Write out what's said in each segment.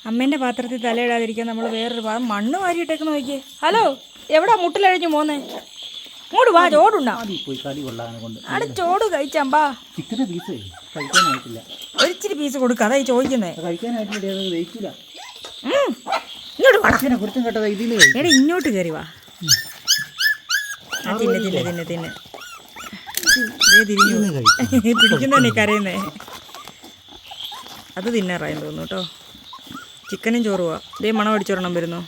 അമ്മേൻ്റെ പാത്രത്തിൽ തലയിടാതിരിക്കാൻ നമ്മൾ വേറൊരു മണ്ണ് വാരിയിട്ടേക്ക് നോക്കിയേ. ഹലോ, എവിടാ മുട്ടിലഴിഞ്ഞു പോന്നേ? ഇങ്ങോട്ട് വാ, ചോടുണ്ടാ. അവിടെ ചോട് കഴിച്ചാമ്പാ. ഒരിച്ചിരി പീസ് കൊടുക്ക, അതായി ചോദിക്കുന്നേ. ഇങ്ങോട്ട് വാ, എടാ ഇങ്ങോട്ട് കയറി വാ. തിന്നെ തിന്നെ തിന്നെ തിന്നെ. പിടിക്കുന്നതന്നെ കരയുന്നേ. അത് തിന്നാറായെന്ന് തോന്നുന്നു കേട്ടോ. ചിക്കനും ചോറുവാ. ഇതേ മണം അടിച്ചൊരെണ്ണം വരുന്നു.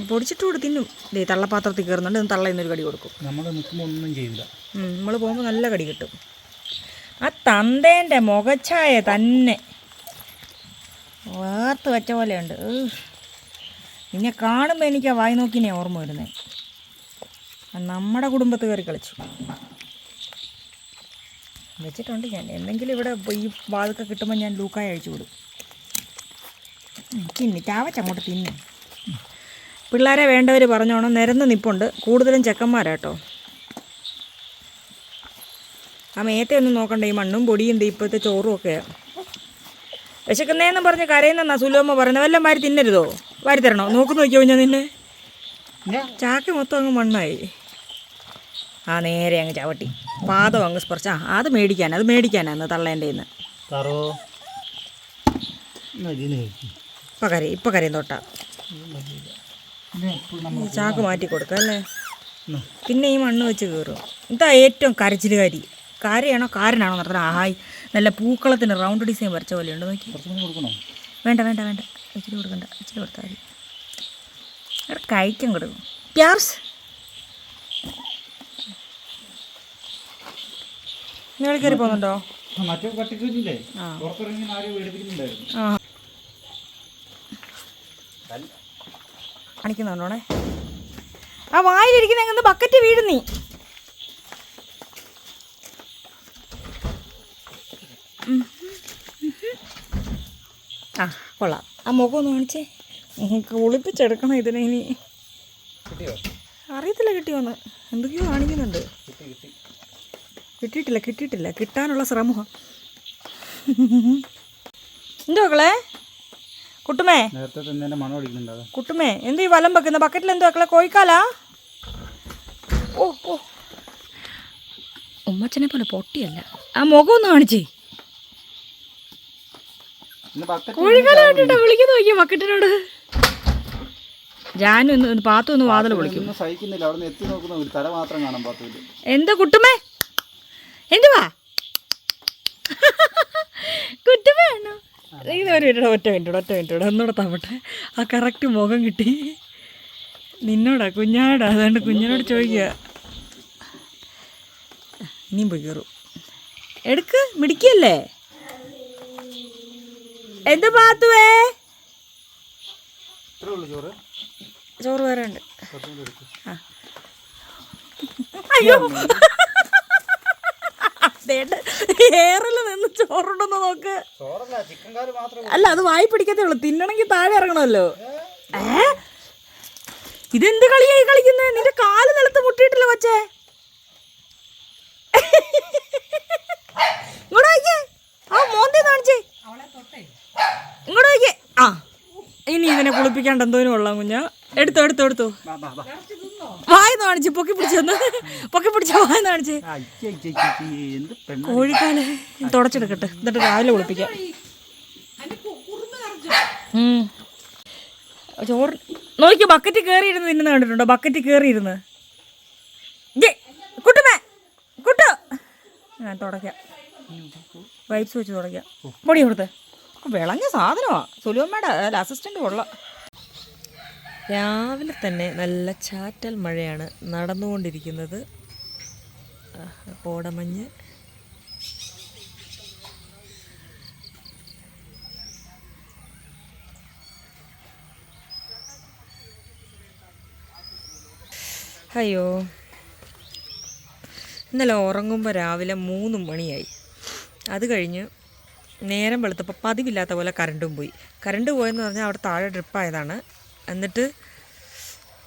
പൊടിച്ചിട്ട് കൊടു തിന്നും. ദേ തള്ളപ്പാത്രത്തിൽ കയറുന്നുണ്ട്. തള്ള ഇന്നൊരു കടി കൊടുക്കും. നമ്മൾ പോകുമ്പോൾ നല്ല കടി കിട്ടും. ആ തന്തേൻ്റെ മുഖച്ഛായ തന്നെ വേർത്ത് വെച്ച പോലെയുണ്ട്. പിന്നെ കാണുമ്പോൾ എനിക്ക് ആ വായി നോക്കിനെ ഓർമ്മ വരുന്നത്. നമ്മുടെ കുടുംബത്ത് കയറി കളിച്ചു വെച്ചിട്ടുണ്ട് ഞാൻ. എന്തെങ്കിലും ഇവിടെ ഈ വാതൊക്കെ കിട്ടുമ്പോൾ ഞാൻ ലൂക്കായി അഴിച്ചു വിടും. തിന്നി ചാവച്ചങ്ങോട്ട് തിന്നു. പിള്ളേരെ വേണ്ടവർ പറഞ്ഞോണം. നിരന്ന് നിപ്പുണ്ട്. കൂടുതലും ചെക്കന്മാരാട്ടോ. ആ മേത്തെ ഒന്നും നോക്കണ്ട. ഈ മണ്ണും പൊടിയും ഇപ്പോഴത്തെ ചോറും ഒക്കെയാണ്. വിശക്കുന്നേന്നും പറഞ്ഞ് കരയുന്നെന്നാ സുലോമ്മ പറയുന്നത്. വല്ലതും വാരി തിന്നരുതോ? വാരി തരണോ? നോക്കി നോക്കിയോ ഞാൻ നിന്നെ. ചാക്ക് മൊത്തം അങ്ങ് മണ്ണായി. ആ നേരെ അങ്ങ് ചവിട്ടി പാദം അങ്ങ് സ്പർശ. അത് മേടിക്കാനാന്ന് തള്ളേൻ്റെ ഇന്ന്. ഇപ്പം കരയും തൊട്ടാ. ചാക്ക് മാറ്റി കൊടുക്കാം അല്ലേ. പിന്നെ ഈ മണ്ണ് വെച്ച് കയറും. ഇതാ ഏറ്റവും കരച്ചിലുകാരി. കാരയാണോ കാരനാണോ നടത്തുന്നത്? ആഹായി, നല്ല പൂക്കളത്തിന് റൗണ്ട് ഡിസൈൻ വരച്ച പോലെ ഉണ്ട്. നോക്കി. വേണ്ട വേണ്ട വേണ്ട, ഇച്ചിരി കൊടുക്കണ്ട. ഇച്ചിരി കൊടുത്താൽ മതി. അവിടെ കഴിക്കാൻ കൊടുക്കും. പ്യാർസ് നിങ്ങൾ കയറി പോകുന്നുണ്ടോ? കാണിക്കുന്നുണ്ടോണേ. ആ വായിലിരിക്കുന്ന എങ്ങനെ ബക്കറ്റ് വീഴുന്നീ. ആ കൊള്ളാം. ആ മുഖം ഒന്ന് കാണിച്ചേ. കുളിപ്പിച്ചെടുക്കണം ഇതിനെ. ഇനി അറിയത്തില്ല കിട്ടിയോന്ന്. എന്തൊക്കെയോ കാണിക്കുന്നുണ്ട്. കിട്ടിയിട്ടില്ല. കിട്ടാനുള്ള ശ്രമം. എന്തോ മക്കളെ? കുട്ടുമേ എന്ത് ഈ വലം വെക്കുന്ന ബക്കറ്റിൽ? എന്തോ മക്കളെ കോഴിക്കാലാ? ഓ ഉമ്മച്ചനെ പോലെ പൊട്ടിയല്ല. ആ മുഖം ഒന്ന് കാണിച്ചേ. കോഴിക്കാല കണ്ടിട്ടോ വിളിക്കുന്നു. നോക്കിയ ബക്കറ്റിനോട് ജാനും പാത്തു ഒന്ന് വാതിൽ വിളിക്കും. എന്താ കുട്ടുമേ? എന്തുവാ കുട്ടുമേ? ഒറ്റ മിനിറ്റ് ഒന്നുകൂടെ തവട്ടെ. ആ കറക്റ്റ് മുഖം കിട്ടി. നിന്നോടാ കുഞ്ഞാടാ. അതുകൊണ്ട് കുഞ്ഞിനോട് ചോദിക്കുക. ഇനിയും പോയി കയറും. എടുക്ക്, മിടിക്കല്ലേ. എന്ത് പാത്തുവേ? ചോറ് വേറെ ഉണ്ട്. അയ്യോ, ഏറിൽ നിന്ന് ചോറുണ്ടെന്ന് നോക്ക്. അല്ല, അത് വായി പിടിക്കത്തേ ഉള്ളു. തിന്നണമെങ്കിൽ താഴെ ഇറങ്ങണമല്ലോ. ഇതെന്ത് കളിയായി കളിക്കുന്നത്? നിന്റെ കാല് നിലത്ത് മുട്ടിയിട്ടില്ല കൊച്ചേ. ഇങ്ങോട്ട് നോക്കിയേ. ആ മോന്തേ കാണിച്ചേ. ഇങ്ങോട്ട് നോക്കിയേ. ആ ഇനി ഇതിനെ കുളിപ്പിക്കാണ്ട് എന്തോനും കൊള്ളാം കുഞ്ഞാ. എടുത്തോ വായന്ന് കാണിച്ച്. പൊക്കി പിടിച്ച വായന്ന് കാണിച്ച്. കോഴിക്കാല് തുടച്ചെടുക്കട്ടെ, എന്നിട്ട് രാവിലെ കുളിപ്പിക്കാം. ചോറ് നോക്കി. ബക്കറ്റ് കയറിയിരുന്ന് തിന്നുന്ന കണ്ടിട്ടുണ്ടോ? ബക്കറ്റ് കയറിയിരുന്ന്. കുട്ടു ഞാൻ തുടയ്ക്കാം. വൈപ്സ് വെച്ച് തുടയ്ക്കാം. പൊടി കൊടുത്ത്. വിളഞ്ഞ സാധനമാണ്. സുലുവമ്മയുടെ അസിസ്റ്റൻ്റ് കൊള്ളാം. രാവിലെ തന്നെ നല്ല ചാറ്റൽ മഴയാണ് നടന്നുകൊണ്ടിരിക്കുന്നത്. കോടമഞ്ഞ്. അയ്യോ, ഇന്നലെ ഉറങ്ങുമ്പോൾ രാവിലെ 3 മണിയായി. അത് കഴിഞ്ഞ് നേരം വെളുത്തപ്പോൾ പതിവില്ലാത്ത പോലെ കറണ്ടും പോയി. കറണ്ട് പോയെന്ന് പറഞ്ഞാൽ അവിടെ താഴെ ഡ്രിപ്പായതാണ്. എന്നിട്ട്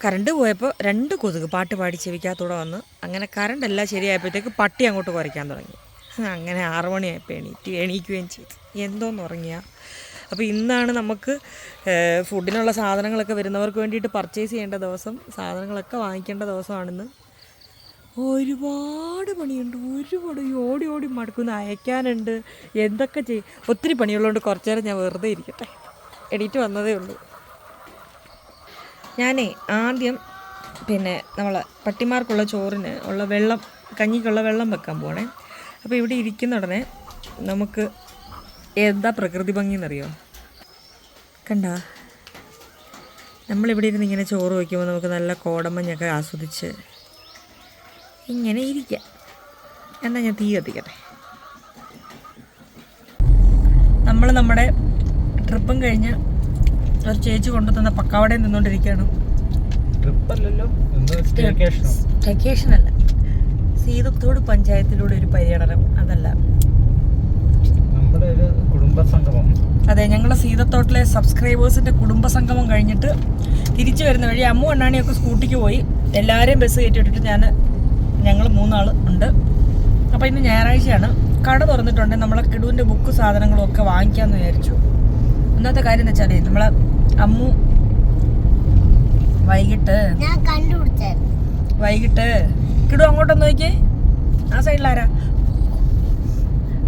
കറണ്ട് പോയപ്പോൾ 2 കൊതുക് പാട്ട് പാടി ചെവിക്കകത്തൂടെ വന്ന്. അങ്ങനെ കറണ്ട് എല്ലാം ശരിയായപ്പോഴത്തേക്ക് പട്ടി അങ്ങോട്ട് കുറയ്ക്കാൻ തുടങ്ങി. അങ്ങനെ 6 മണിയായപ്പോൾ എണീക്കുകയും ചെയ്തു. എന്തോന്ന് ഉറങ്ങിയ. അപ്പോൾ ഇന്നാണ് നമുക്ക് ഫുഡിനുള്ള സാധനങ്ങളൊക്കെ വരുന്നവർക്ക് വേണ്ടിയിട്ട് പർച്ചേസ് ചെയ്യേണ്ട ദിവസം, സാധനങ്ങളൊക്കെ വാങ്ങിക്കേണ്ട ദിവസമാണിന്ന്. ഒരുപാട് പണിയുണ്ട്, ഒരുപാട് ഓടി ഓടി മടുക്കുന്ന, അയക്കാനുണ്ട്, എന്തൊക്കെ ചെയ്യും. ഒത്തിരി പണിയുള്ളതുകൊണ്ട് കുറച്ച് നേരം ഞാൻ വെറുതെ ഇരിക്കട്ടെ. എണീറ്റ് വന്നതേ ഉള്ളൂ. ഞാനേ ആദ്യം നമ്മൾ പട്ടിമാർക്കുള്ള ചോറിന് ഉള്ള വെള്ളം, കഞ്ഞിക്കുള്ള വെള്ളം വെക്കാൻ പോകണേ. അപ്പോൾ ഇവിടെ ഇരിക്കുന്ന ഉടനെ നമുക്ക് എന്താ പ്രകൃതി ഭംഗി എന്നറിയോ? കണ്ട, നമ്മളിവിടെ ഇരുന്ന് ഇങ്ങനെ ചോറ് വയ്ക്കുമ്പോൾ നമുക്ക് നല്ല കോടമഞ്ഞൊക്കെ ആസ്വദിച്ച് ഇങ്ങനെ ഇരിക്കാം. എന്നാൽ ഞാൻ തീ കത്തിക്കട്ടെ. നമ്മൾ നമ്മുടെ ട്രിപ്പും കഴിഞ്ഞ് ഒരു ചേച്ചി കൊണ്ടുതന്ന പക്കാവടയിൽ നിന്നുകൊണ്ടിരിക്കുകയാണ്. സ്റ്റേക്കേഷനല്ല, സീതത്തോട് പഞ്ചായത്തിലൂടെ ഒരു പര്യടനം. അതല്ല, നമ്മുടെ ഒരു കുടുംബസംഗമം. അതെ, ഞങ്ങളുടെ സീതത്തോട്ടിലെ സബ്സ്ക്രൈബേഴ്സിൻ്റെ കുടുംബസംഗമം കഴിഞ്ഞിട്ട് തിരിച്ചു വരുന്ന വഴി അമ്മു അണ്ണാണിയൊക്കെ സ്കൂട്ടിക്ക് പോയി. എല്ലാവരെയും ബസ് കയറ്റിവിട്ടിട്ട് ഞങ്ങൾ 3 ആൾ ഉണ്ട്. അപ്പോൾ ഇന്ന് ഞായറാഴ്ചയാണ്, കട തുറന്നിട്ടുണ്ട്. നമ്മളെ കിടുവിൻ്റെ ബുക്ക് സാധനങ്ങളും ഒക്കെ വാങ്ങിക്കാമെന്ന് വിചാരിച്ചു. ഒന്നാമത്തെ കാര്യം എന്ന് വെച്ചാൽ നമ്മളെ അമ്മു വൈകിട്ട് കിടു അങ്ങോട്ടൊന്ന് നോക്കിയേ, ആ സൈഡിലാരാ.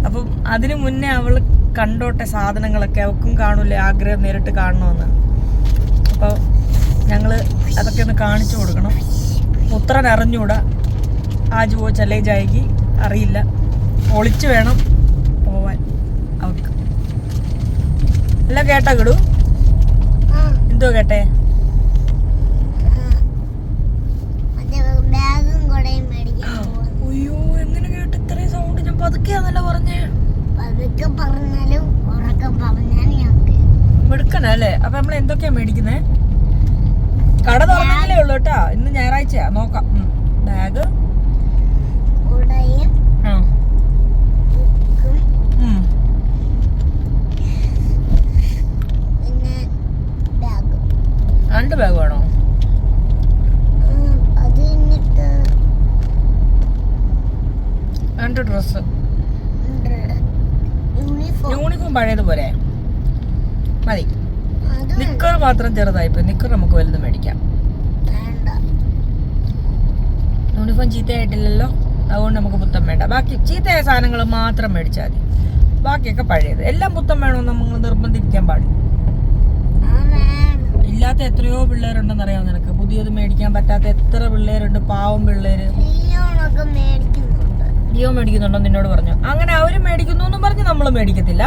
അപ്പം അതിന് മുന്നേ അവൾ കണ്ടോട്ടെ സാധനങ്ങളൊക്കെ, അവൾക്കും കാണൂലേ ആഗ്രഹം നേരിട്ട് കാണണമെന്ന്. അപ്പോൾ ഞങ്ങൾ അതൊക്കെ ഒന്ന് കാണിച്ചു കൊടുക്കണം. പുത്രൻ അറിഞ്ഞൂടാ, ആജ് പോ ചലേ ജായകി, അറിയില്ല, ഒളിച്ചു വേണം പോവാൻ അവൾക്ക്. എല്ലാം കേട്ടാ കിടു? എന്തോ കേട്ടേ? അയ്യോ, എങ്ങനെ കേട്ട് ഇത്രയും സൗണ്ട്? ഞാൻ പതുക്കെയാന്നല്ല പറഞ്ഞേ. എടുക്കണല്ലേ? അപ്പൊ നമ്മൾ എന്തൊക്കെയാ മേടിക്കുന്നേ? കട തുറന്നെങ്കിലേ ഉള്ളു കേട്ടാ, ഇന്ന് ഞായറാഴ്ചയാ. നോക്കാം. ബാഗ്, രണ്ട് ബാഗ് വേണോ? രണ്ട് ഡ്രസ്, യൂണിഫോം പഴയതുപോലെ മതി. നിക്കർ മാത്രം ചെറുതായിപ്പോയി. നിക്കർ നമുക്ക് വലുത് മേടിക്കാം. യൂണിഫോം ചീത്തയായിട്ടില്ലല്ലോ, അതുകൊണ്ട് നമുക്ക് പുത്തം വേണ്ട. ബാക്കി ചീത്തയായ സാധനങ്ങൾ മാത്രം മേടിച്ചാൽ മതി. ബാക്കിയൊക്കെ പഴയത്. എല്ലാം പുത്തം വേണമെന്ന് നമ്മൾ നിർബന്ധിക്കാൻ പാടില്ല. ഇല്ലാത്ത എത്രയോ പിള്ളേരുണ്ടെന്നറിയാമോ നിനക്ക്? പുതിയത് മേടിക്കാൻ പറ്റാത്ത എത്ര പിള്ളേരുണ്ട്, പാവം പിള്ളേര്. ലിയോ മേടിക്കുന്നുണ്ടോ നിന്നോട് പറഞ്ഞു? അങ്ങനെ അവര് മേടിക്കുന്നു എന്നും പറഞ്ഞ് നമ്മൾ മേടിക്കത്തില്ല.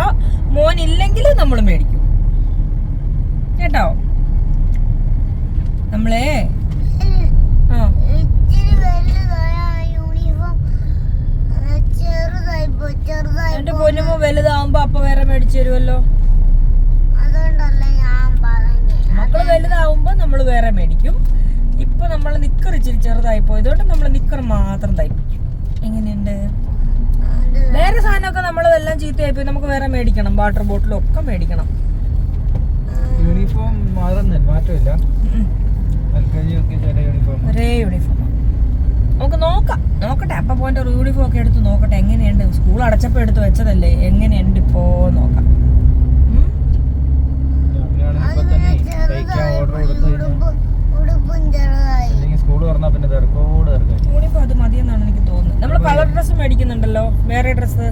മോൻ ഇല്ലെങ്കിൽ നമ്മൾ മേടിക്കും കേട്ടോ. നമ്മളെ എന്റെ പൊന്നുമോ വലുതാവുമ്പോ അപ്പൊ വേറെ മേടിച്ചു തരുമല്ലോ. മക്കള് വലുതാവുമ്പോ നമ്മൾ വേറെ മേടിക്കും. ഇപ്പൊ നമ്മൾ നിക്കർ ഇച്ചിരി ചെറുതായി പോയതുകൊണ്ട് നമ്മൾ നിക്കർ മാത്രം തയ്പ്പിക്കും. എങ്ങനെയുണ്ട്? വേറെ സാധനമൊക്കെ നമ്മളെല്ലാം ചീത്തയായി പോയി, നമുക്ക് വേറെ മേടിക്കണം. വാട്ടർ ബോട്ടിലും ഒക്കെ മേടിക്കണം. യൂണിഫോം മാറ്റമില്ല, ഒരേ യൂണിഫോം. നമുക്ക് നോക്കട്ടെ. അപ്പൊ പോയിന്റ് ഒരു യൂണിഫോം ഒക്കെ എടുത്ത് നോക്കട്ടെ എങ്ങനെയുണ്ട്. സ്കൂൾ അടച്ചപ്പോ എടുത്ത് വെച്ചതല്ലേ, എങ്ങനെയുണ്ട് ഇപ്പോ നോക്കാം. യൂണിഫോം അത് മതിയെന്നാണ് എനിക്ക് തോന്നുന്നത്. നമ്മൾ കളർ ഡ്രസ് മേടിക്കുന്നുണ്ടല്ലോ, വേറെ ഡ്രസ്.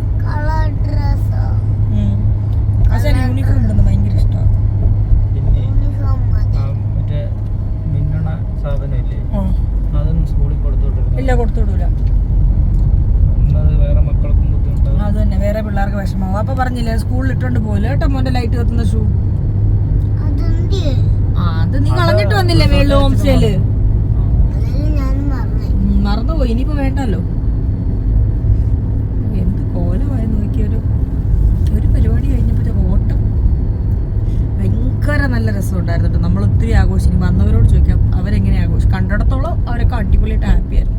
യൂണിഫോം ഇടുന്നത് ഭയങ്കര ഇഷ്ടമാണ്. ഇല്ല, കൊടുത്തുവിടൂല. അത് തന്നെ, വേറെ പിള്ളേർക്ക് വിഷമാവും. അപ്പൊ പറഞ്ഞില്ലേ സ്കൂളിൽ ഇട്ടോണ്ട് പോകില്ല കേട്ടോ മോന്റെ ലൈറ്റ് കത്തുന്ന ഷൂ. അത് നീ കളഞ്ഞിട്ട് വന്നില്ലേ മേളില് ഹോം സ്റ്റേയില്? മറന്നുപോയി, ഇനിയിപ്പോ വേണ്ടല്ലോ. എന്ത് കോലമായി നോക്കിയൊരു പരിപാടി കഴിഞ്ഞപ്പോഴത്തെ ഓട്ടം ഭയങ്കര നല്ല രസമുണ്ടായിരുന്നു കേട്ടോ. നമ്മൾ ഒത്തിരി ആഘോഷിക്കും. വന്നവരോട് ചോദിക്കാം അവരെങ്ങനെ ആഘോഷിക്കും. കണ്ടിടത്തോളം അവരൊക്കെ അടിപൊളിയായിട്ട് ഹാപ്പിയായിരുന്നു.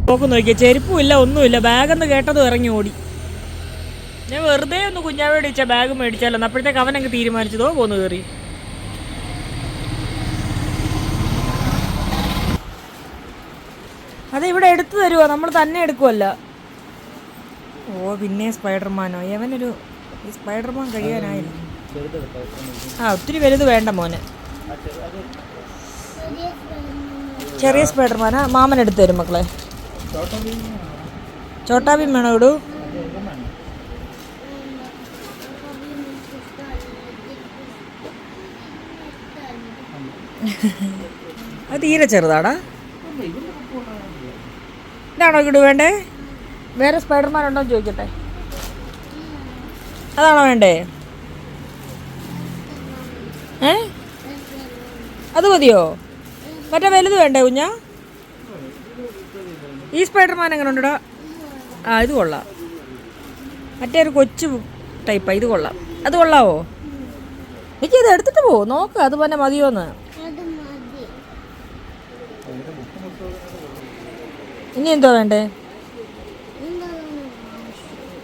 നോക്കി നോക്കിയാൽ ചെരുപ്പും ഇല്ല, ഒന്നുമില്ല. ബാഗെന്ന് കേട്ടതും ഇറങ്ങി ഓടി. ഞാൻ വെറുതെ ഒന്ന് കുഞ്ഞാവോട് ചോദിച്ചാൽ ബാഗ് മേടിച്ചാലോ. അപ്പോഴത്തേക്ക് അവനങ്ങ് തീരുമാനിച്ചതോ പോന്നു കയറി. അത് ഇവിടെ എടുത്തു തരുമോ? നമ്മൾ തന്നെ എടുക്കുമല്ല. ഓ പിന്നെ സ്പൈഡർമാനോ? യവനൊരു ഈ സ്പൈഡർമാൻ കഴിയാനായില്ല. ഒത്തിരി വലുത് വേണ്ട മോനെ. ചെറിയ സ്പൈഡർമാനാ മാമൻ എടുത്തു തരും മക്കളെ. ചോട്ടാബീം വേണോ ഇടൂ? അത് തീരെ ചെറുതാടാ. ഇതാണോ ഇടൂ വേണ്ടേ? വേറെ സ്പൈഡർമാൻ ഉണ്ടോ എന്ന് ചോദിക്കട്ടെ. അതാണോ വേണ്ടേ? അത് മതിയോ? മറ്റേ വലുത് വേണ്ടേ കുഞ്ഞാ? ഈ സ്പൈഡർമാൻ എങ്ങനെ ഉണ്ടടാ? ഇത് കൊള്ളാം. മറ്റേ ഒരു കൊച്ചു ടൈപ്പാണ്. ഇത് കൊള്ളാം. അത് കൊള്ളാവോ? എനിക്കത് എടുത്തിട്ട് പോവോ? നോക്ക് അത് തന്നെ മതിയോന്ന്. ഇനി എന്തോ വേണ്ടേ?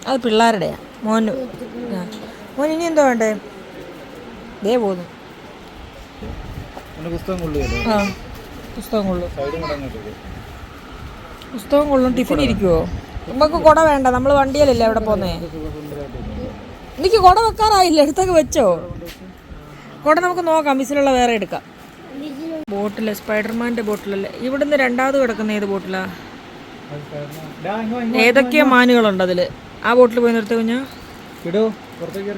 അത് പിള്ളേരുടെയാ. മോന് ഇനി എന്തോ വേണ്ടേ? ദേ പോന്നു. പുസ്തകം കൊള്ളും. ടിഫിൻ ഇരിക്കുവോ? നമുക്ക് കുട വേണ്ട. നമ്മൾ വണ്ടിയിലല്ലേ അവിടെ പോന്നേ. എനിക്ക് കുട വെക്കാറായില്ല. എടുത്തൊക്കെ വെച്ചോ കുട? നമുക്ക് നോക്കാം. മിസ്സിലുള്ള വേറെ എടുക്കാം. ബോട്ടില് സ്പൈഡർമാൻ്റെ ബോട്ടിലല്ലേ? ഇവിടുന്ന് രണ്ടാമത് കിടക്കുന്ന ഏത് ബോട്ടിലാ? ഏതൊക്കെയോ മാനുകളുണ്ട് അതില്. ആ ബോട്ടിൽ പോയി നിർത്തി കുഞ്ഞാ.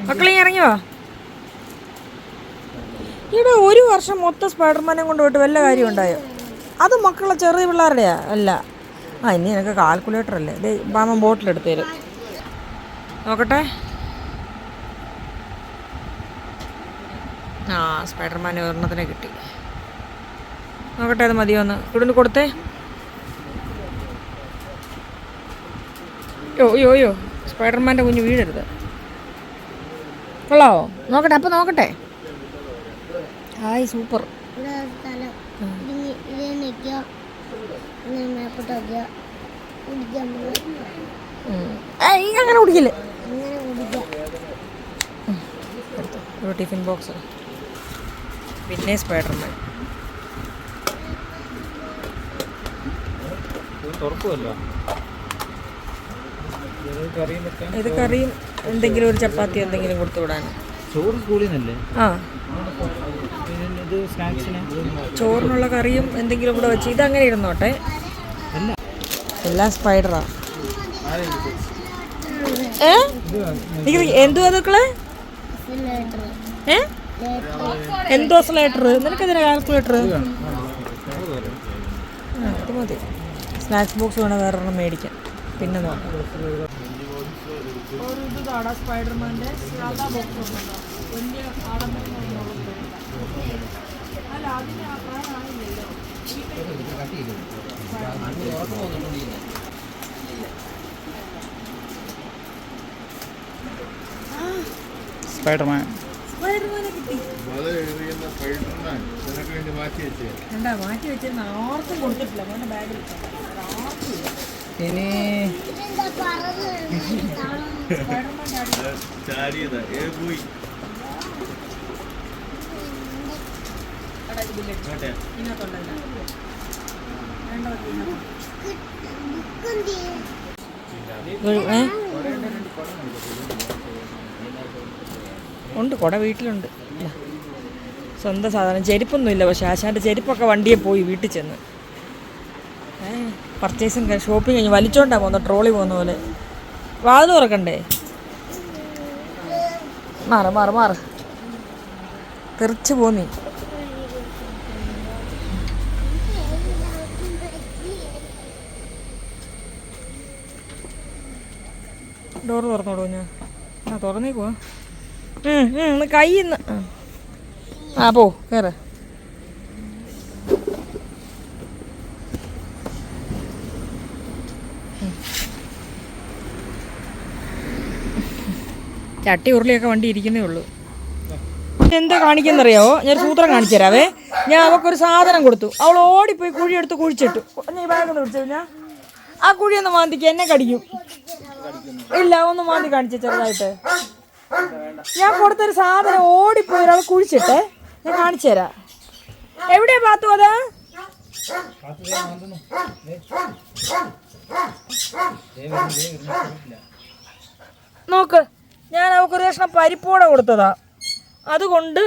മക്കളെ ഇറങ്ങി വാ. ഇവിടെ ഒരു വർഷം മൊത്തം സ്പൈഡർമാനെ കൊണ്ട് പോയിട്ട് വല്ല കാര്യം ഉണ്ടായോ? അത് മക്കളെ ചെറിയ പിള്ളേരുടെയാ അല്ല. ഇനി എനിക്ക് കാൽക്കുലേറ്റർ അല്ലേ. ദേ മാമൻ ബോട്ടിലെടുത്ത് തരും. നോക്കട്ടെ. സ്പൈഡർമാനെ ഒരെണ്ണത്തിനെ കിട്ടി. നോക്കട്ടെ അത് മതിയോന്ന്. ഇവിടുന്ന് കൊടുത്തേ. യോ സ്പൈഡർമാൻ്റെ കുഞ്ഞ് വീഴരുത്. കൊള്ളാവോ? നോക്കട്ടെ. അപ്പം നോക്കട്ടെ. Hi super. അങ്ങനെ കുടിക്കില്ലേ? ഒരു ടിഫിൻ ബോക്സ്. പിന്നെ സ്പൈഡർമാൻ. ഇത് കറിയും എന്തെങ്കിലും ഒരു ചപ്പാത്തി എന്തെങ്കിലും കൊടുത്തു വിടാൻ. ചോറ് സ്കൂളിൽ നിന്നല്ലേ? ചോറിനുള്ള കറിയും എന്തെങ്കിലും കൂടെ വെച്ച് ഇതങ്ങനെ ഇരുന്നോട്ടെ. എല്ലാം സ്പൈഡറാ. എന്തുവാ മക്കളെ? എന്തോ സ്ലേറ്റർ? നിനക്കെതിരെ കാൽക്കുലേറ്റർ? അത് മതി. സ്നാക്സ് ബോക്സ് വേണം വേറൊരെണ്ണം മേടിക്കാം. പിന്നെ നോക്കാം. സ്പൈഡർമാൻ്റെ സാധാ ബോക്സ് വലിയ അല്ല അതിന് പ്രായമായില്ലല്ലോ. സ്പൈഡർമാനെ കിട്ടി. മാറ്റി വെച്ചിരുന്ന ആർക്കും കൊടുത്തിട്ടില്ല. മോൻ്റെ ബാഗിൽ ഇനി ഉണ്ട് കുട വീട്ടിലുണ്ട്. സ്വന്തം സാധനം. ചെരുപ്പൊന്നുമില്ല. പക്ഷെ ആശാൻ്റെ ചെരുപ്പൊക്കെ വണ്ടിയെ പോയി വീട്ടിൽ ചെന്ന്. പർച്ചേസിങ് ഷോപ്പിംഗ് കഴിഞ്ഞ് വലിച്ചോണ്ടാ പോകുന്നത്. ട്രോളി പോകുന്ന പോലെ. വാതിൽ തുറക്കണ്ടേ? മാറ് തെറിച്ച് പോന്നി. ഡോറ് തുറന്നോടൂ. ഞാൻ തുറന്നേക്കുവാ. കയ്യിന്ന് പോ കയറ്. ചട്ടി ഉരുളിയൊക്കെ വണ്ടി ഇരിക്കുന്നേ ഉള്ളൂ. എന്താ കാണിക്കുന്നറിയാവോ? ഞാൻ സൂത്രം കാണിച്ചു തരാവേ. ഞാൻ അവൾക്കൊരു സാധനം കൊടുത്തു. അവൾ ഓടിപ്പോയി കുഴിയെടുത്ത് കുഴിച്ചിട്ടു. നീ ബാഗൊന്ന് പിടിച്ചു കഴിഞ്ഞാൽ ആ കുഴിയൊന്ന് മാന്തിക്ക് എന്നെ കടിക്കും. ഇല്ല ഒന്ന് മാന്തി കാണിച്ചു ചെറുതായിട്ട്. ഞാൻ കൊടുത്തൊരു സാധനം ഓടിപ്പോയി ഒരാൾ കുഴിച്ചിട്ടേ. ഞാൻ കാണിച്ചു തരാം. എവിടെയാ പാത്തു? അത് നോക്ക്, ഞാൻ അവൾക്ക് ഒരു കഷ്ണം പരിപ്പോടെ കൊടുത്തതാ, അതുകൊണ്ട്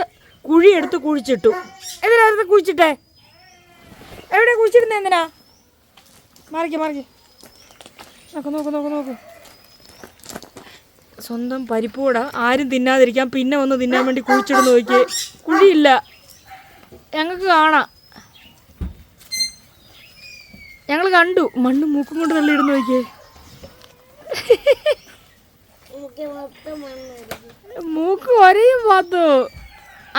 കുഴിയെടുത്ത് കുഴിച്ചിട്ടു. എന്തിനാ കുഴിച്ചിട്ടേ? എവിടെ കുഴിച്ചിടുന്നേ? എന്തിനാ? മാറിക്ക് മാറിക്ക്. നോക്ക് നോക്ക് നോക്ക് നോക്ക്. സ്വന്തം പരിപ്പൂട ആരും തിന്നാതിരിക്കാൻ പിന്നെ വന്ന് തിന്നാൻ വേണ്ടി കുഴിച്ചിടുന്ന് നോക്കിയേ. കുഴിയില്ല, ഞങ്ങൾക്ക് കാണാം. ഞങ്ങൾ കണ്ടു. മണ്ണ് മൂക്കും കൊണ്ട് തള്ളിയിടുന്ന് നോക്കിയേ. മൂക്ക് ഒരേയും പാത്തു.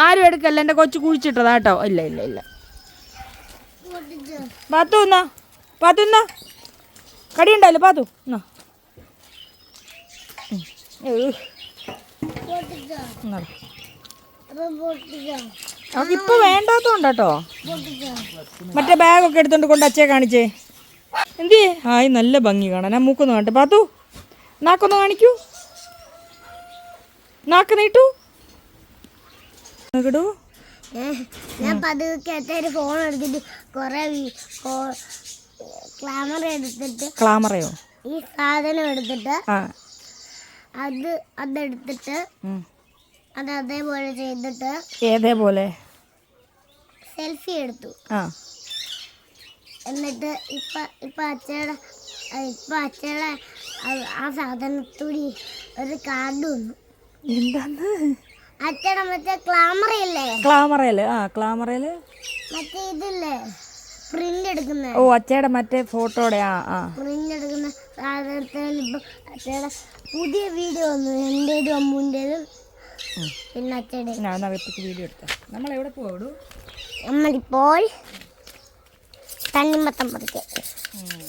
ആരും എടുക്കല്ല, എൻ്റെ കൊച്ചു കുഴിച്ചിട്ടതാ കേട്ടോ. ഇല്ല ഇല്ല ഇല്ല. പാത്തു എന്നാ, പാത്തു എന്നാ, കടിയുണ്ടല്ലോ പാത്തു എന്നാ. അവക്കിപ്പോ വേണ്ടാത്തോണ്ടോ. മറ്റേ ബാഗൊക്കെ എടുത്തോണ്ട് കൊണ്ട് അച്ഛയെ കാണിച്ചേ. എന്തിയേ? ഹായ്, നല്ല ഭംഗി കാണാൻ. ഞാൻ മൂക്കൊന്ന് കാണട്ടെ. പാത്തു, നാക്കൊന്ന് കാണിക്കൂ. നാക്ക് നീട്ടു. ഞാൻ പതുക്കെ ഫോൺ എടുത്തിട്ട് കൊറേ ക്ലാമറ എടുത്തിട്ട്, ക്ലാമറയോ, ഈ സാധനം എടുത്തിട്ട് അതെടുത്തിട്ട് അത് അതേപോലെ ചെയ്തിട്ട് ഏതേപോലെ സെൽഫി എടുത്തു. എന്നിട്ട് ഇപ്പൊ അച്ഛയുടെ ആ സാധനത്തൂടി ഒരു കാർഡ് വന്നു. എന്താന്ന്? അച്ഛയുടെ മറ്റേ ക്ലാമറയില്ലേ, ക്ലാമറയില്. ക്ലാമറയില് മറ്റേ ഇതില്ലേ പ്രിന്റ് എടുക്കുന്ന. ഓ, അച്ഛയുടെ മറ്റേ ഫോട്ടോയുടെ. പ്രിന്റ് എടുക്കുന്ന സാധനത്തിൽ ഇപ്പൊ അച്ഛയുടെ പുതിയ വീഡിയോ വന്നു. എന്റേതും അമ്മൂൻ്റെതും പിന്നെ അച്ഛയുടെ. വീഡിയോ എടുത്ത. നമ്മൾ എവിടെ പോകൂ? നമ്മളിപ്പോൾ തണ്ണിമത്തം പറിക്കാൻ.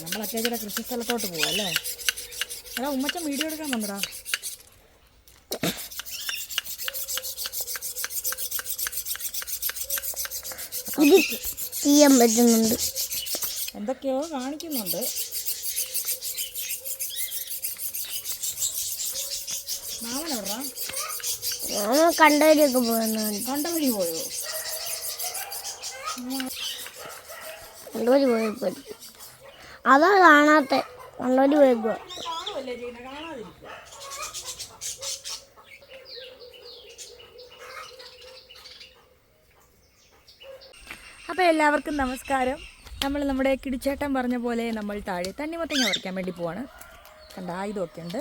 നമ്മൾ അച്ഛയുടെ കൃഷി സ്ഥലത്തോട്ട് പോവാ അല്ലേ? എടാ, ഉമ്മച്ചൻ വീഡിയോ എടുക്കാൻ വന്നടാ. ഇത് ചെയ്യാൻ പറ്റുന്നുണ്ട്, എന്തൊക്കെയോ കാണിക്കുന്നുണ്ട്. മാമനെവിടാ? കണ്ടവരിയൊക്കെ പോകുന്നുണ്ട്. കണ്ടവഴി പോയോ? കണ്ടവരി പോയപ്പോ അതാ കാണാത്ത. കണ്ടവരി പോയപ്പോ അപ്പോൾ എല്ലാവർക്കും നമസ്കാരം. നമ്മൾ നമ്മുടെ കിടിച്ചേട്ടൻ പറഞ്ഞ പോലെ നമ്മൾ താഴെ തണ്ണിമത്തങ്ങ പറിക്കാൻ വേണ്ടി പോവാണ്. കണ്ട ആയുധമൊക്കെ ഉണ്ട്.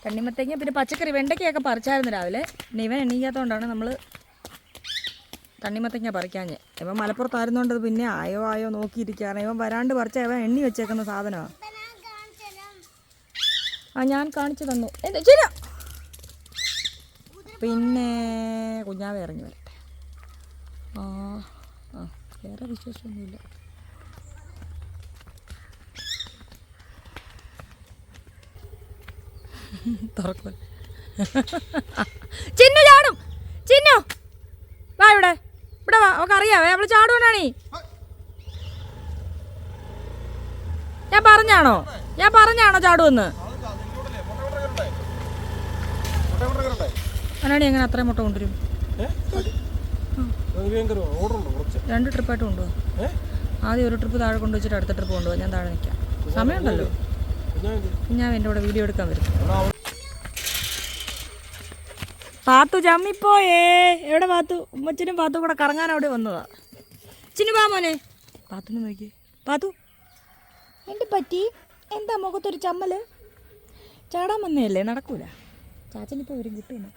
തണ്ണിമത്തങ്ങ പിന്നെ പച്ചക്കറി വെണ്ടയ്ക്കൊക്കെ പറിച്ചായിരുന്നു രാവിലെ. പിന്നെ ഇവൻ എണ്ണീക്കാത്തതുകൊണ്ടാണ് നമ്മൾ തണ്ണിമത്തങ്ങ പറിക്കാഞ്ഞ്. ഇവൻ മലപ്പുറത്തായിരുന്നുകൊണ്ട് പിന്നെ ആയോ നോക്കിയിരിക്കുകയാണ്. ഇവൻ വരാണ്ട് പറിച്ചാൽ ഇവൻ എണ്ണി വെച്ചേക്കുന്ന സാധനമാണ്. ഞാൻ കാണിച്ചു തന്നു. ശരി, പിന്നെ കുഞ്ഞാവെ ഇറങ്ങി വരട്ടെ. വേറെ വിശേഷമൊന്നുമില്ല. തുറക്കോ. ചിന്നു ചാടും. ചിന്നു വാ, ഇവിടെ വാ. അവൾക്ക് അറിയാവേ, അവള് ചാടുവാണീ. ഞാൻ പറഞ്ഞാണോ ചാടുമെന്ന്? അനാടി എങ്ങനെ അത്രയും മുട്ട കൊണ്ടുവരും? 2 ട്രിപ്പായിട്ട് കൊണ്ടുപോകാം. ആദ്യം ഒരു ട്രിപ്പ് താഴെ കൊണ്ടുവച്ചിട്ട് അടുത്ത ട്രിപ്പ് കൊണ്ടുപോകാം. ഞാൻ താഴെ നിൽക്കാം. സമയമുണ്ടല്ലോ. ഞാൻ എൻ്റെ കൂടെ വീഡിയോ എടുക്കാൻ വരും. പാത്തു ചമ്മിപ്പോയേ. എവിടെ പാത്തു? ഉമ്മച്ചനും പാത്തു കൂടെ കറങ്ങാൻ അവിടെ വന്നതാ. ചിന്നു പാ മോനെ. പാത്തുന്ന് നോക്കി. പാത്തു എന്ത് പറ്റി? എന്താ മുഖത്തൊരു ചമ്മല്? ചാടാൻ വന്നേയല്ലേ, നടക്കൂല. ചാച്ചനിപ്പോൾ വരും, കിട്ടുന്നു.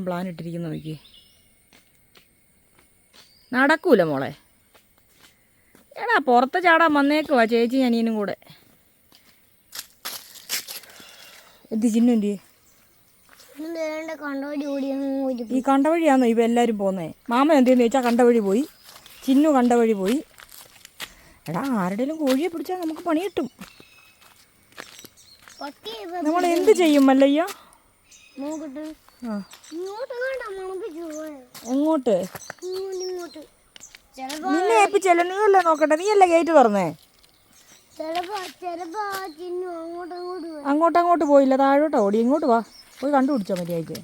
പ്ലാൻ ഇട്ടിരിക്കുന്ന നോക്കി. നടക്കൂല മോളെ. എടാ, പുറത്ത് ചാടാൻ വന്നേക്കുവാ ചേച്ചി അനിയനും കൂടെ. എന്ത് ചിന്നു എന്ത്? ഈ കണ്ടവഴിയാണോ ഇവ എല്ലാവരും പോകുന്നേ? മാമൻ എന്തെന്ന് ചോദിച്ചാൽ കണ്ടവഴി പോയി, ചിന്നു കണ്ടവഴി പോയി. എടാ, ആരുടെയും കോഴിയെ പിടിച്ചാൽ നമുക്ക് പണി കിട്ടും. നമ്മൾ എന്ത് ചെയ്യും മല്ലയ്യ? എങ്ങോട്ട്? നിന്നെ ഏൽപ്പിച്ചല്ലോ, നീയല്ലേ നോക്കട്ടെ. നീയല്ലേ ഗേറ്റ് തുറന്നേ? അങ്ങോട്ട് പോയില്ല, താഴോട്ടാ ഓടി. ഇങ്ങോട്ട് വാ, പോയി കണ്ടുപിടിച്ചോ മര്യാദയ്ക്ക്.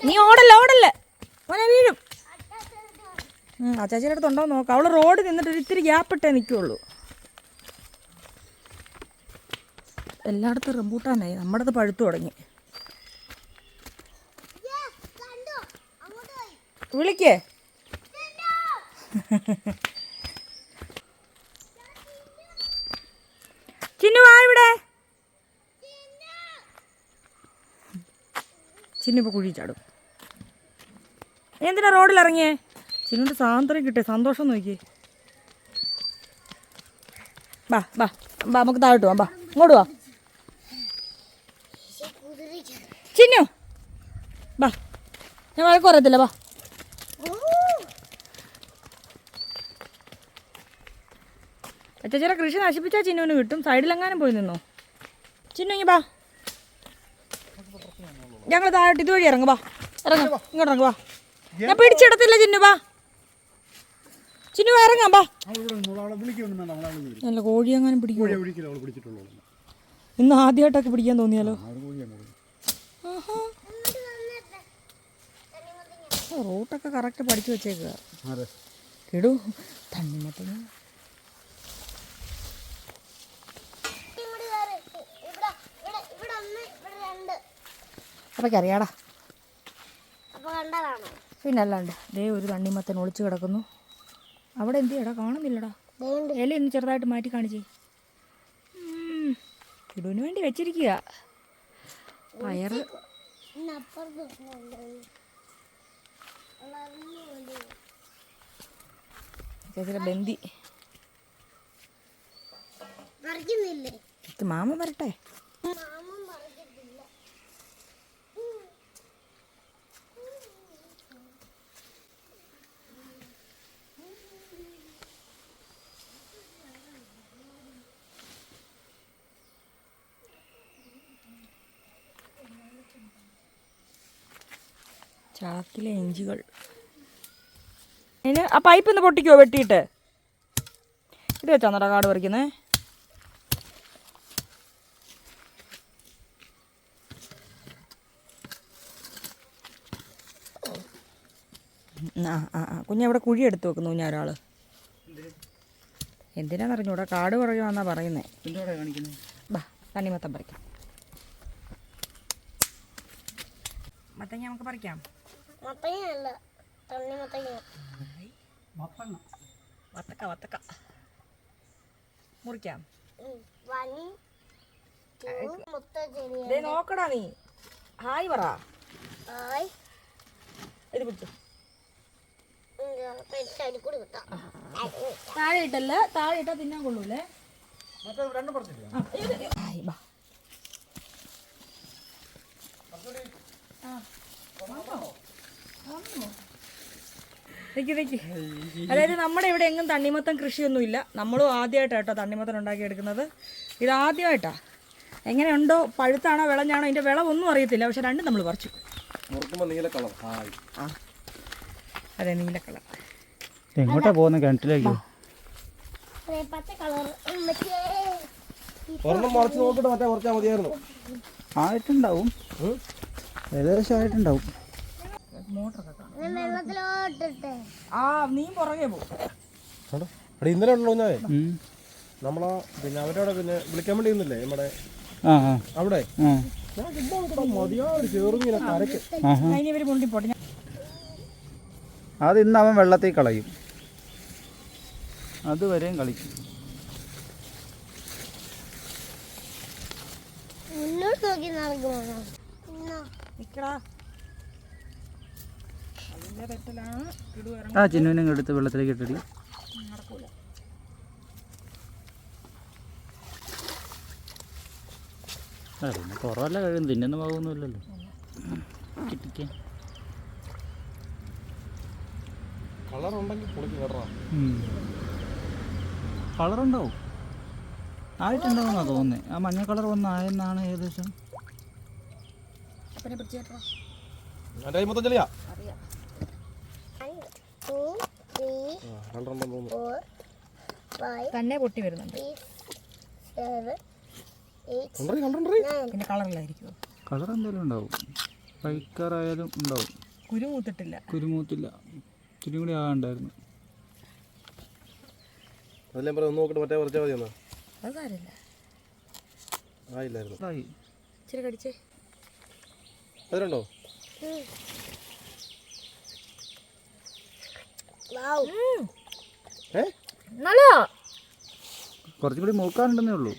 നീ ഓടല്ലേ. മോനെ വീഴും. അച്ചാച്ചിയുടെ അടുത്തുണ്ടോ നോക്കാം. അവൾ റോഡ് നിന്നിട്ട് ഒരു ഇത്തിരി ഗ്യാപ്പിട്ടേ നിൽക്കുള്ളൂ. എല്ലായിടത്തും റംബൂട്ടാനായി. നമ്മുടെ അടുത്ത് പഴുത്തു തുടങ്ങി. വിളിക്കേ. ചിന്നു വാ ഇവിടെ. ചിന്നു ഇപ്പോൾ കുഴി ചാടും. എന്തിനാ റോഡിൽ ഇറങ്ങിയേ? ചിന്നുവിൻ്റെ സ്വാതന്ത്ര്യം കിട്ടേ. സന്തോഷം നോക്കി. ബാ ബാ ബാ നമുക്ക് താഴോട്ട് പോവാം. ബാ ഇങ്ങോട്ട് വാ ചിന്നു. ബാ ഞാൻ വഴക്ക് പറയത്തില്ല. ബാ അച്ചാച്ചിയുടെ കൃഷി നശിപ്പിച്ചാൽ ചിന്നുവിന് കിട്ടും. സൈഡിലെങ്ങാനും പോയി നിന്നോ. ചിന്നു ഇങ്ങ് ബാ. ഞങ്ങൾ താഴോട്ട് ഇതുവഴി ഇറങ്ങും. ബാ ഇറങ്ങും. ഇങ്ങോട്ട് ഇറങ്ങും. ബാ ഞാൻ പിടിച്ചിടത്തില്ല ചിന്നു. ബാ ചിന്നു ഇറങ്ങാം. ബാ നല്ല കോഴി എങ്ങാനും പിടിക്കും. ഇന്ന് ആദ്യമായിട്ടൊക്കെ പിടിക്കാൻ തോന്നിയാലോ. റൂട്ടൊക്കെ കറക്റ്റ് പഠിച്ചു വെച്ചേക്കുക. കിടു തണ്ണിമത്തങ്ങ അപ്പൊക്ക് അറിയാടാ. പിന്നെ അല്ലാണ്ട് ദേ ഒരു തണ്ണിമത്തൻ ഒളിച്ചു കിടക്കുന്നു. അവിടെ എന്ത് ചെയ്യടാ? കാണുന്നില്ലടാ. ഇല ഒന്ന് ചെറുതായിട്ട് മാറ്റി കാണിച്ചേ. കിടുവിന് വേണ്ടി വെച്ചിരിക്കുക. പയറ് ചേച്ചിയുടെ ബന്ദി. മാമ വരട്ടെ. ചാക്കിലെ ഇഞ്ചികൾ. അതിന് ആ പൈപ്പ് ഒന്ന് പൊട്ടിക്കുമോ വെട്ടിയിട്ട്? ഇത് വെച്ചാന്നോടാ കാട് പറിക്കുന്നേ. കുഞ്ഞ് അവിടെ കുഴി എടുത്ത് വെക്കുന്നു കുഞ്ഞ ഒരാൾ. എന്തിനാന്നറിഞ്ഞൂടാ. കാട് പറയുവാന്നാ പറയുന്നേ. ബാ തണ്ണിമത്തം പറിക്കാം. മത്തങ്ങ നമുക്ക് പറിക്കാം. വത്തക്ക മുറിക്കാം. നോക്കടാ നീ. ഹായ് പറ. ഇത് പിടിച്ചു. താഴെ ഇട്ടല്ല. താഴെ ഇട്ടാ തിന്നാൻ കൊള്ളൂലേ. അതായത് നമ്മുടെ ഇവിടെ എങ്ങും തണ്ണിമത്തൻ കൃഷിയൊന്നുമില്ല. നമ്മളും ആദ്യമായിട്ടാട്ടോ തണ്ണിമത്തൻ ഉണ്ടാക്കിയെടുക്കുന്നത്. ഇത് ആദ്യമായിട്ടാ. എങ്ങനെയുണ്ടോ, പഴുത്താണോ വിളഞ്ഞാണോ, അതിൻ്റെ വിളവൊന്നും അറിയത്തില്ല. പക്ഷെ രണ്ടും നമ്മൾ പറിച്ചു. അതെ നീല കളർ. എങ്ങോട്ടാ പോകുന്ന? കിണറ്റിലേക്കോ? ആയിട്ടുണ്ടാവും. ഏകദേശം ആയിട്ടുണ്ടാവും. നീ പുറകെ പോകും. ഇന്നലെ ഉള്ളൂ നമ്മളാ പിന്നെ അവരോടെ പിന്നെ വിളിക്കാൻ വേണ്ടി ഇന്നില്ലേ നമ്മുടെ അവിടെ അത് ഇന്ന് അവൻ വെള്ളത്തിൽ കളയും. അതുവരെയും കളിക്കും. ആ ചിന്നുവിനെ എടുത്ത് വെള്ളത്തിലേക്ക് ഇട്ടടി. പിന്നെ കുറവല്ല കഴിയും. തിന്നൊന്നും ആകുന്നില്ലല്ലോ. കിട്ടിക്കാൻ കളറുണ്ടാവും. ആയിട്ടുണ്ടാവുമെന്നാണ് തോന്നുന്നത്. ആ മഞ്ഞ കളർ ഒന്നായെന്നാണ് ഏകദേശം. തന്നെ പൊട്ടി വരുന്നുണ്ട്. പിന്നെ കളറിലായിരിക്കും. കളർ എന്തായാലും ഉണ്ടാവും. പൈക്കാറായാലും ഉണ്ടാവും. കുരു മൂത്തിട്ടില്ല. കുരുമൂത്തില്ല, ഇത്തിരി കൂടി ആകണ്ടായിരുന്നു. അതെല്ലാം പറയാം, ഒന്ന് നോക്കിട്ട് മറ്റേ കുറച്ചാൽ മതി. എന്നാ അത് കാര്യമില്ല, ആയില്ലായിരുന്നു. ഇച്ചിരി കടിച്ചേ. അതിലുണ്ടോ? കുറച്ചും കൂടി മൂക്കാനുണ്ടെന്നേ ഉള്ളൂ.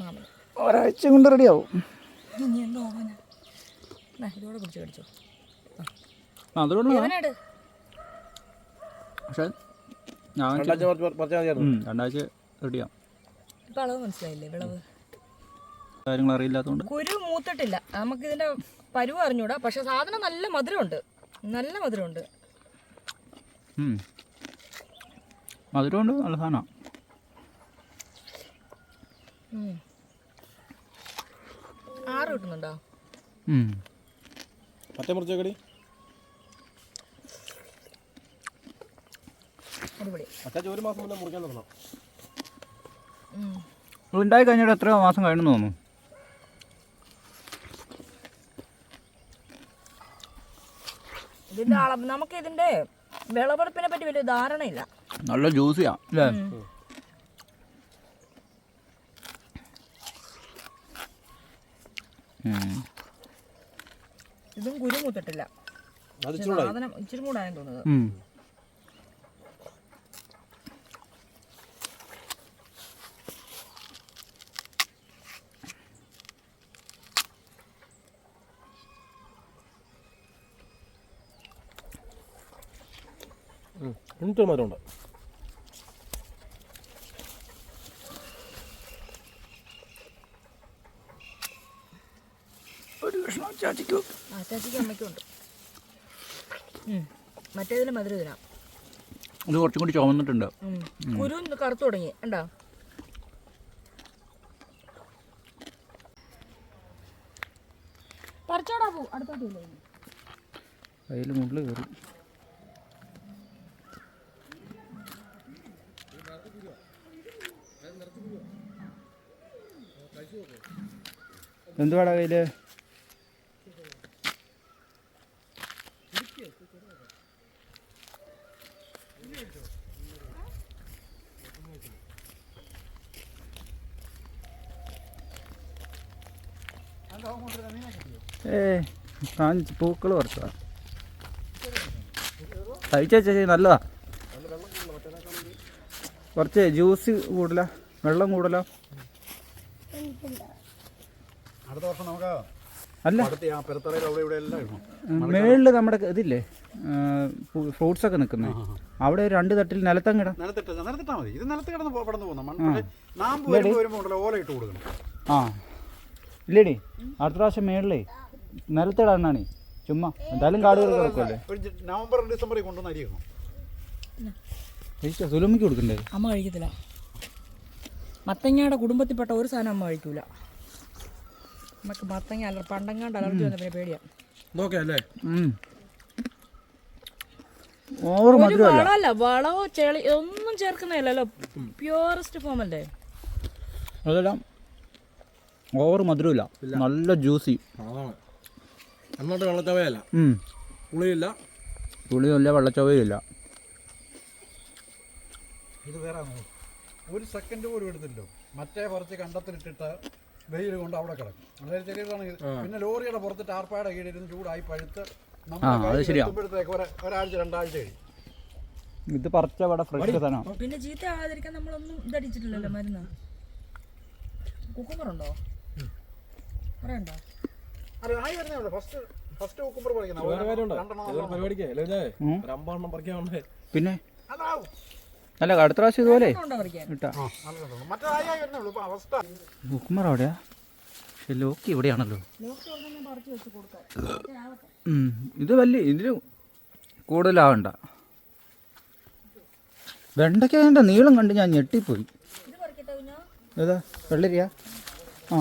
മാമന് ഒരാഴ്ച കൊണ്ട് റെഡിയാവും. നീ എന്തോ ഇതോടെ പിടിച്ച് കടിച്ചോ. അതുകൊണ്ട് പക്ഷെ ഞാൻ രണ്ടാഴ്ച റെഡിയാവും. ഇപ്പം അളവ് മനസ്സിലായില്ലേ? വിളവ് കാര്യങ്ങൾ അറിയില്ലാത്തതുകൊണ്ട് കുരു മൂത്തിട്ടില്ല. നമുക്ക് ഇതിന്റെ പരുവ് അറിഞ്ഞൂടാ, പക്ഷെ സാധനം നല്ല മധുരമുണ്ട്, നല്ല മധുരമുണ്ട്. മധുരമുണ്ട്, നല്ല സാധനമാണ്. ആറ് കിട്ടുന്നുണ്ടോ? മറ്റേ മുറിച്ചേക്കടി. അടിപൊളി. മറ്റേ ഒരു മാസം മുന്നേ മുറിക്കാൻ തുടങ്ങണം. ഉണ്ടായി കഴിഞ്ഞിട്ട് എത്ര മാസം കഴിഞ്ഞെന്ന് തോന്നുന്നു. ഇതിന്റെ അളവ് നമുക്ക് ഇതിന്റെ വിളവെടുപ്പിനെ പറ്റി വലിയ ധാരണയില്ല. നല്ല ജ്യൂസിയാ അല്ലേ? ഇതും കുരു മൂത്തിട്ടില്ല. സാധനം ഇച്ചിരി കൂടായെന്ന് തോന്നുന്നത്. എന്നിട്ട് മരമുണ്ട്. ഒരു കഷ്ണം ചാച്ചിക്ക് ചാച്ചിക്ക് അമ്മയ്ക്കും ഉണ്ട്. മറ്റേതിന് മധുരം ഇതിനാ. ഇത് കുറച്ചും കൂടി ചുമന്നിട്ടുണ്ട്. കുരു കറുത്തു തുടങ്ങി ഉണ്ടോ? പറിച്ചോടാ പോ, അടുത്തോട്ടില്ലേ? കയ്യിൽ മുള്ളു കയറി. എന്തുവാടാ കയ്യില്? കാഞ്ച് പൂക്കൾ പറിച്ചതാ. കഴിച്ചാ നല്ലതാ. കുറച്ച് ജ്യൂസ് കൂടുതല, വെള്ളം കൂടുതല. അടുത്ത വർഷം നമുക്ക് അല്ല മേളിൽ നമ്മുടെ ഇതില്ലേ ഫ്രൂട്ട്സ് ഒക്കെ നിൽക്കുന്നത്, അവിടെ 2 തട്ടിൽ നിലത്തങ്ങിടാം. നിലത്തിട്ടാ മതി. ഇത് നിലത്ത് കിടന്ന് പടന്ന് പോകുന്ന ഓല ഇട്ട് കൊടുക്കണം. ആ ഇല്ലേടി, അടുത്ത പ്രാവശ്യം മേളിലേ നിലത്തിടാനാണ്. ചുമ്മാ എന്തായാലും കാട് കയറി കിടക്കുമല്ലേ. നവംബർ ഡിസംബറിൽ കൊണ്ടുവന്ന് അരിയണം. സുലമിക്ക് കൊടുക്കണ്ടേ? അമ്മ കഴിക്കത്തില്ല. മത്തങ്ങയുടെ കുടുംബത്തിൽപ്പെട്ട ഒരു സാധനം അമ്മ കഴിക്കൂല. നമുക്ക് മത്തങ്ങ അല്ല, പണ്ടങ്ങാണ്ട് അലർജി വന്ന പിന്നെ പേടിയാ. നോക്കല്ലേ ഓവർ മധുരമല്ല. വളമല്ല, വളവോ ചെളി ഒന്നും ചേർക്കുന്നതല്ലോ, പ്യൂറസ്റ്റ് ഫോം അല്ലേ. അതെല്ലാം ഓവർ മധുരമില്ല, നല്ല ജ്യൂസി. എന്നിട്ട് വെള്ളച്ചവയല്ല, പുളിയില്ല, പുളിയുമില്ല, വെള്ളച്ചവയില്ല. ഇത് വേറെ ഒരു സെക്കൻഡ് പോലും എടുത്തില്ലോ. മറ്റേ കുറച്ച് കണ്ടത്തിലിട്ടിട്ട് വെയിൽ കൊണ്ട് അവിടെ കിടക്കും. വളരെ ചെറിയതാണ്. പിന്നെ ലോറിയുടെ പുറത്ത് ടാർപ്പായുടെ കീഴിലിരുന്ന് ചൂടായി പഴുത്ത് എത്തുമ്പോഴത്തേക്ക് ഒരാഴ്ച 2 ആഴ്ച കഴിയും. ഇത് പറിച്ച അവിടെ ഫ്രഷ് സാധനം. പിന്നെ ചീത്ത ആകാതിരിക്കാൻ നമ്മളൊന്നും ഇതടിച്ചിട്ടില്ലല്ലോ മരുന്ന്. കുക്കുമ്പറുണ്ടോ? പറയണ്ടോ? പിന്നെ അല്ല, അടുത്ത പ്രാവശ്യം ഇതുപോലെ കുക്കുമ്പർ അവിടെയാ. പക്ഷെ ലോക്കി ഇവിടെയാണല്ലോ. ഇത് ഇതിന് കൂടുതലാവണ്ട. വെണ്ടയ്ക്ക നീളം കണ്ട് ഞാൻ ഞെട്ടിപ്പോയി. ഏതാ വെള്ളരിയാ? ആ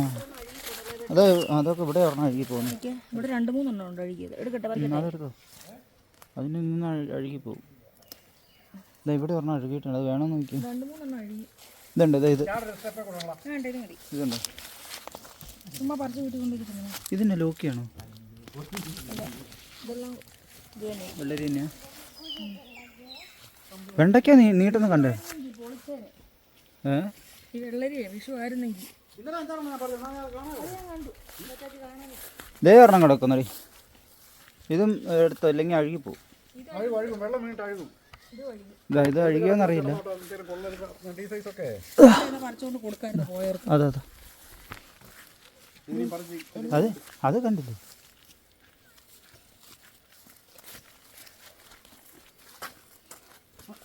അതൊക്കെ ഇവിടെ ഒരെണ്ണം അഴുകി പോകുന്നു. ഇവിടെ 2-3 ഉണ്ട് അഴുകിയത്. അതെടുത്തോ, അതിന് നിന്ന് അഴുകിപ്പോവും. ഇതാ ഇവിടെ ഒരെണ്ണം അഴുകിയിട്ടുണ്ട്, അത് വേണമെന്ന് നോക്കി. 2-3 അഴുകി. ഇതുണ്ട്, ഇത് ഇതുണ്ടോ? ചുമ്മാ പറിച്ചു കൂട്ടിക്കൊണ്ടിരിക്കുന്നത്. ഇതിൻ്റെ ലോക്കിയാണോ? ഇതെല്ലാം ഇത് തന്നെ. വെള്ളരി തന്നെയാ. വെണ്ടയ്ക്ക നീട്ടൊന്ന് കണ്ടേ? ഈ വെള്ളരിയെ വിഷു ആയിരുന്നെങ്കിൽ ദേ ഒരെണ്ണം കിടക്കുന്നടി. ഇതും എടുത്തോ, അല്ലെങ്കിൽ അഴുകിപ്പോവും. വെള്ളം വീണിട്ട് അഴുകും. ഇത് അഴുകിയോന്നറിയില്ല. പറിച്ചുകൊണ്ട് കൊടുക്കായിരുന്നു പോയവർക്ക്. അതെ അതെ അത് കണ്ടില്ലേ?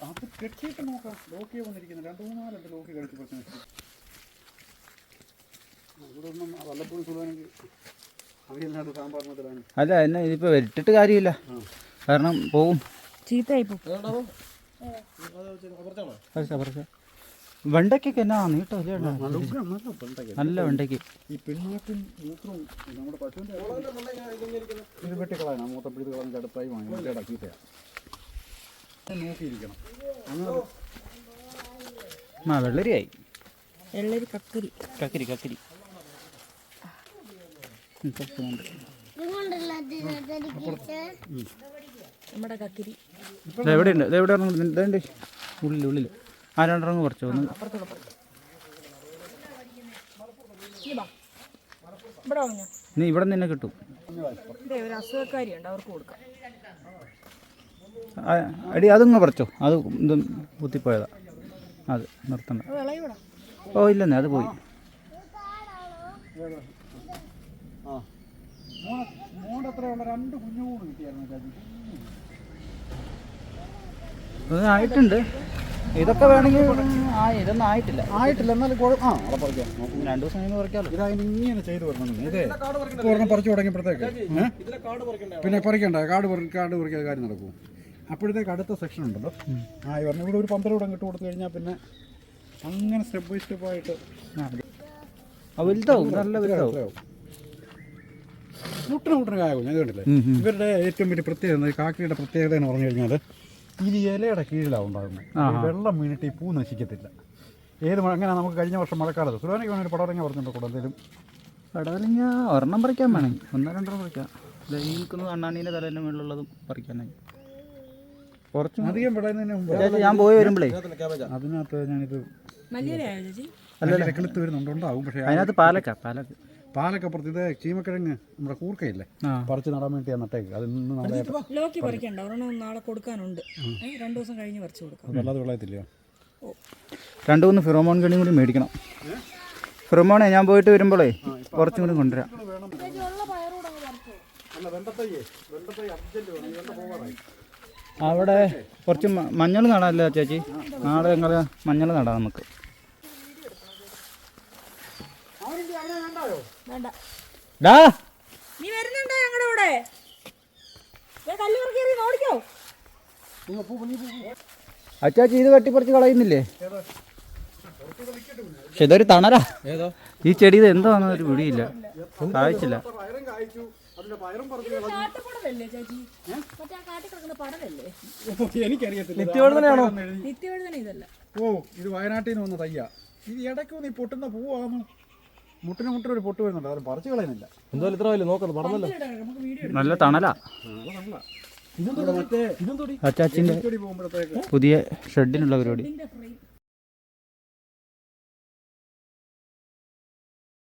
അത് കെട്ടിയിട്ട് നോക്കാം. ലോക്കി വന്നിരിക്കുന്നത് 2-3 ലോക്കി കഴിച്ച് പ്രശ്നം. ഇവിടെ ഒന്നും വല്ലപ്പോഴും സുഖമാണെങ്കിൽ അവരില്ലാണ്ട് സാമ്പാറിനത്തിലാണ്. അല്ല എന്നെ ഇതിപ്പോൾ വെട്ടിട്ട് കാര്യമില്ല, കാരണം പോവും. ചീത്തയായിപ്പോ. വെണ്ടയ്ക്കൊക്കെ എന്നാ നീട്ടോ ഇല്ലേ? നല്ല വെണ്ടയ്ക്ക്. ഈ പിണ്ണാക്കും മൂത്രവും നമ്മുടെ പശുവിൻ്റെ ഇത് വെട്ടിക്കളയാനാ. മൂത്രപ്പിടിത് കളഞ്ഞ് അടുത്തായി വാങ്ങി ഇടക്കിയിട്ടാണ് നോക്കിയിരിക്കണം. ആ വെള്ളരിയായി. വെള്ളരി കക്കരി കക്കിരി നമ്മുടെ കക്കിരി എവിടെയുണ്ട്? ഇത് എവിടെ ഇതുണ്ട് ഉള്ളിൽ. ആ രണ്ടെണ്ണം കുറച്ച് ഒന്ന് ഇവിടെ വന്നു. നീ ഇവിടെ നിന്ന് തന്നെ കിട്ടും. ഇതേ ഒരു അസുഖക്കാരിയുണ്ട്, അവർക്ക് കൊടുക്കാം. അടി അതിങ്ങ് പറിച്ചോ. അത് ഇതും കുത്തിപ്പോയതാ. അത് നിർത്തണ്ട. വിളയൂടാ. ഓ ഇല്ലെന്നേ, അത് പോയി. മോൻ്റെ അത്രയുള്ള 2 കുഞ്ഞുകൂട് കിട്ടിയായിരുന്നു. അത് ആയിട്ടുണ്ട്. ഇതൊക്കെ വേണമെങ്കിൽ ഇതൊന്നും ആയിട്ടില്ല. എന്നാലും അവിടെ പറിക്കാം. 2 ദിവസം കഴിഞ്ഞ് പറിക്കാമല്ലോ. ഇതായത് ഇങ്ങനെ ചെയ്ത് വരണം. ഇതേ ഒരെണ്ണം പറിച്ചു തുടങ്ങിയപ്പോഴത്തേക്ക് പിന്നെ പറിക്കണ്ട. കാട് പറിക്കാതെ കാര്യം നടക്കും. അപ്പോഴത്തേക്ക് അടുത്ത സെക്ഷൻ ഉണ്ടല്ലോ. ഈ പറഞ്ഞ ഇവിടെ ഒരു 12 കൂടെ ഇട്ട് കൊടുത്തു കഴിഞ്ഞാൽ പിന്നെ അങ്ങനെ സ്റ്റെപ്പ് ബൈ സ്റ്റെപ്പായിട്ട് വലുതാവും, നല്ല വലുതാവും. മുട്ടിന് കായാകും. ഞാൻ കണ്ടില്ലേ? ഇവരുടെ ഏറ്റവും വലിയ പ്രത്യേകത, കാക്കയുടെ പ്രത്യേകത എന്ന് പറഞ്ഞു കഴിഞ്ഞാൽ ഇത് ഇലയുടെ കീഴിലാണ് ഉണ്ടാകുന്നത്. വെള്ളം വീണിട്ട് ഈ പൂ നശിക്കത്തില്ല. അങ്ങനെ നമുക്ക് കഴിഞ്ഞ വർഷം മഴക്കാലത്ത് സുധാനയ്ക്ക് വേണമെങ്കിൽ പടവലങ്ങ പറഞ്ഞിട്ടുണ്ടോ? കൂടെ എന്തെങ്കിലും പടവലങ്ങ ഒരെണ്ണം പറിക്കാൻ വേണമെങ്കിൽ 1-2 പറിക്കാം. ഈ നിൽക്കുന്നത് അണ്ണാനീൻ്റെ തലേൻ്റെ മുകളിലുള്ളതും പറിക്കാനായി കുറച്ച് അധികം വിളയുന്നതിന് മുമ്പ് ഞാൻ പോയി വരുമ്പോഴേ അതിനകത്ത് ഞാനിത് മല്ലിയിലയായോ ചേച്ചി? അല്ല കിളുത്ത് വരുന്നുണ്ടാവും. പക്ഷേ അതിനകത്ത് പാലക്കപ്പുറത്ത് ഇത് ചീമക്കിഴങ്ങ് നമ്മുടെ കൂർക്കയില്ലേ, പറിച്ച് നടാൻ വേണ്ടി ഞാൻ നട്ടേക്ക്. അത് ഇന്ന് നാളെ ലോക്കി പറിക്കണ്ട, ഒരെണ്ണം നാളെ കൊടുക്കാനുണ്ട്. 2 ദിവസം കഴിഞ്ഞ് പറിച്ചു കൊടുക്കാം. വല്ലാതെ വിളയത്തില്ലയോ? 2-3 ഫിറോമോൺ കണി കൂടി മേടിക്കണം. ഫിറോമോണെ ഞാൻ പോയിട്ട് വരുമ്പോഴേ കുറച്ചും കൂടി കൊണ്ടുവരാം. അവിടെ കുറച്ച് മഞ്ഞൾ നടാമല്ലോ ചേച്ചി. നാളെ ഞങ്ങൾ മഞ്ഞൾ നടാം നമുക്ക്. നീ വരുന്നുണ്ടോ ഞങ്ങളുടെ കൂടെ? കല്ലുപുറക്കേറി നോടിക്കോ. അച്ചാച്ചി ഇത് വെട്ടിപ്പറിച്ച് കളയുന്നില്ലേ? പക്ഷെ ഇതൊരു തണലാ. ഈ ചെടി ഇത് എന്താണെന്ന് ഒരു പിടിയില്ല, കായ്ച്ചില്ല. എനിക്കറിയത്തില്ല. നിത്യവഴുതനയാണോ? നിത്യവഴുതന ഇതല്ല. ഇത് വയനാട്ടിൽ നിന്ന് വന്ന തയ്യ. ഇത് ഇടയ്ക്ക് നീ പൊട്ടുന്ന പൂവാണ്. മുട്ടിനൊരു പൊട്ട് വരുന്നുണ്ട്. അത് പറിച്ചു കളയുന്നില്ല. എന്തായാലും ഇത്ര വലിയ നോക്കുന്നത് പറഞ്ഞല്ലോ. നല്ല തണലാ. അച്ചാച്ചിന്റെ പുതിയ ഷെഡിനുള്ള പരിപാടി.